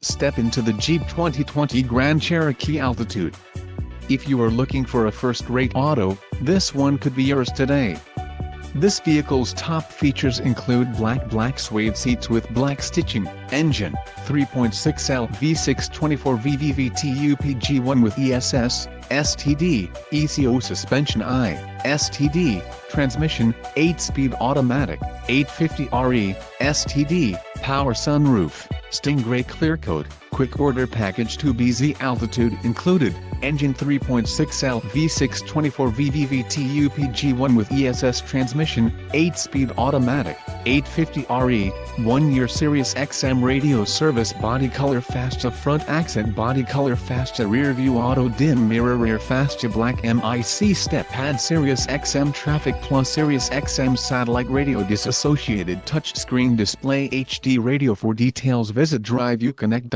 Step into the Jeep 2020 Grand Cherokee Altitude. If you are looking for a first-rate auto, this one could be yours today. This vehicle's top features include black suede seats with black stitching, engine, 3.6L V6 24 VVT-UPG1 with ESS, STD, ECO suspension STD, transmission, 8-speed automatic, 850RE, STD, power sunroof, Stingray clear coat, quick order package 2BZ altitude included, engine 3.6L V6 24 VVT-UPG1 with ESS transmission, 8-speed automatic, 850RE, 1-year Sirius XM radio service, body color Fascia front accent, body color Fascia rear view auto dim mirror, rear Fascia black MIC step pad, Sirius XM traffic plus Sirius XM satellite radio, disassociated touchscreen display, HD radio. For details visit driveyouconnect.com.